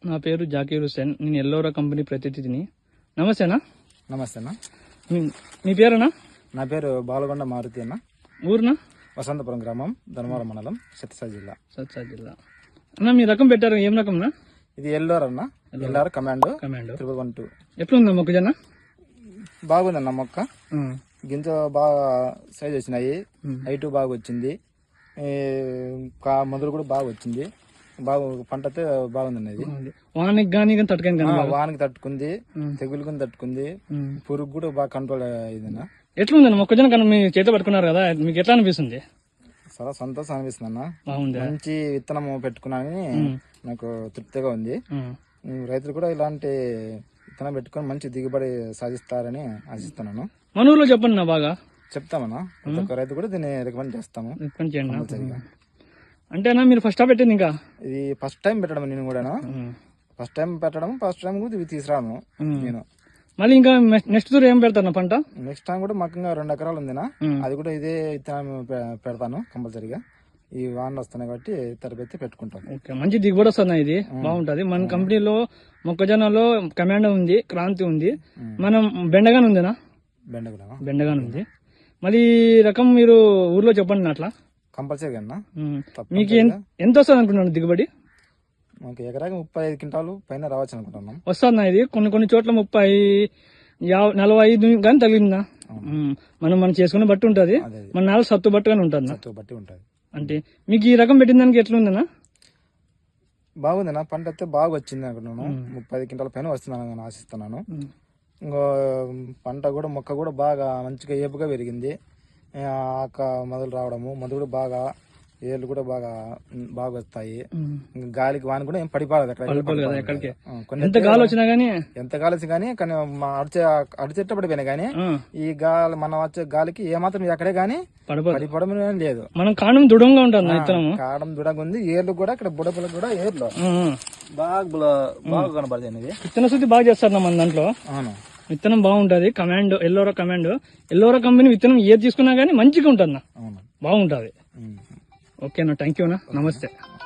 నా పేరు జాకీర్ హుసేన్. నేను ఎల్లోరా కంపెనీ ప్రతినిధిని. నమస్తేనా? నమస్తేనా. మీ పేరునా? నా పేరు బాలగొండ మారుతి అన్న. ఊరునా? వసంతపురం గ్రామం, ధర్మవరం మండలం, సత్యసాయి జిల్లా. అన్న మీ రకం పెట్టారు, ఏం రకం? ఇది ఎల్లోర్ అన్న. ఎల్లోర్ కమాండో 312. ఎట్లుందా మొక్కజొన్న? బాగుందన్న మొక్క. గింజ బాగా సైజ్ వచ్చినాయి, హైట్ బాగా వచ్చింది, మొదలు కూడా బాగా వచ్చింది. బాగా పంట అయితే బాగుంది. ఇది వానకి కానీ వానకి తట్టుకుంది, తెగులుకు తట్టుకుంది, పురుగు కూడా బాగా కంట్రోల్ అయిందన్న. ఎట్లుందన్న మొక్కజొన్న కన్నా మీ చేతిలో పట్టుకున్నారు కదా, మీకు ఎట్లా అనిపిస్తుంది? చాలా సంతోషం అనిపిస్తుంది అన్న. బాగుంది, మంచి విత్తనం పెట్టుకున్నానని నాకు తృప్తిగా ఉంది. రైతులు కూడా ఇలాంటి విత్తనం పెట్టుకుని మంచి దిగుబడి సాధిస్తారని ఆశిస్తున్నాను. మన ఊర్లో చెప్పండి నా బాగా చెప్తామన్నా. ప్రతి ఒక్క రైతు కూడా దీన్ని రికమెండ్ చేస్తాము. అంటే అన్న మీరు ఫస్ట్ పెట్టింది ఇంకా ఇది ఫస్ట్ టైం పెట్టడం. నేను కూడా ఫస్ట్ టైం పెట్టడం, ఫస్ట్ టైం కూడా ఇవి తీసుకురాను నేను. మళ్ళీ ఇంకా నెక్స్ట్ తూర్ ఏం పెడతాను పంట? నెక్స్ట్ టైం కూడా మకంగా 2 ఎకరాలు ఉందినా, అది కూడా ఇదే విత్తనం పెడతాను కంపల్సరీగా. ఈ వానలు వస్తున్నాయి కాబట్టి తరబెత్తి పెట్టుకుంటాం. మంచి దిగుబడి వస్తుంది, ఇది బాగుంటది. మన కంపెనీలో మొక్కజొన్నలో కమాండో ఉంది, క్రాంతి ఉంది, మనం బెండగాన్ ఉందినా? బెండగాన్ ఉంది. మళ్ళీ రకం మీరు ఊర్లో చెప్పండి అట్లా కంపల్సరీగా అన్న. మీకు ఎంత వస్తుంది అనుకుంటున్నాను దిగుబడి? మాకు ఎకరాకి 35 క్వింటాలు పైన రావచ్చు అనుకుంటున్నాం. వస్తుందా? ఇది కొన్ని చోట్ల 30, 45 కానీ తగిలిందా? మనం చేసుకునే బట్టి ఉంటది, మన నేల సత్తు బట్టుగానే ఉంటుంది. అంటే మీకు ఈ రకం పెట్టిన దానికి ఎట్లుందన్నా? బాగుందన్నా. పంట అయితే బాగా వచ్చింది అనుకుంటున్నాను. 30 క్వింటాల పైన వస్తుందని ఆశిస్తున్నాను. ఇంకో పంట కూడా మొక్క కూడా బాగా మంచిగా ఏపుగా పెరిగింది. ఆక మొదలు రావడము, మొదలు కూడా బాగా ఏళ్ళు కూడా బాగా వస్తాయి. గాలికి వాని కూడా ఏం పడిపోలేదు. ఎంత గాలి వచ్చినా గానీ కానీ అడిచెట్ట పడిపోయినాయి. కానీ ఈ గాలి మనం వచ్చే గాలికి ఏమాత్రం ఎక్కడే గానీ పడిపోవడం లేదు. మనం కాండం దృఢంగా ఉంటుంది, కాండం దృఢంగా ఉంది. ఏర్లు కూడా ఇక్కడ బుడపలకు కూడా ఏర్లు బాగా కనబడుతుంది. విత్తన శుద్ధి బాగా చేస్తారు మన దాంట్లో. విత్తనం బాగుంటది. ఎల్లోరా కంపెనీ విత్తనం ఏది తీసుకున్నా గానీ మంచిగా ఉంటుంది, బాగుంటది. ఓకేనా? థ్యాంక్ యూ అన్న. నమస్తే.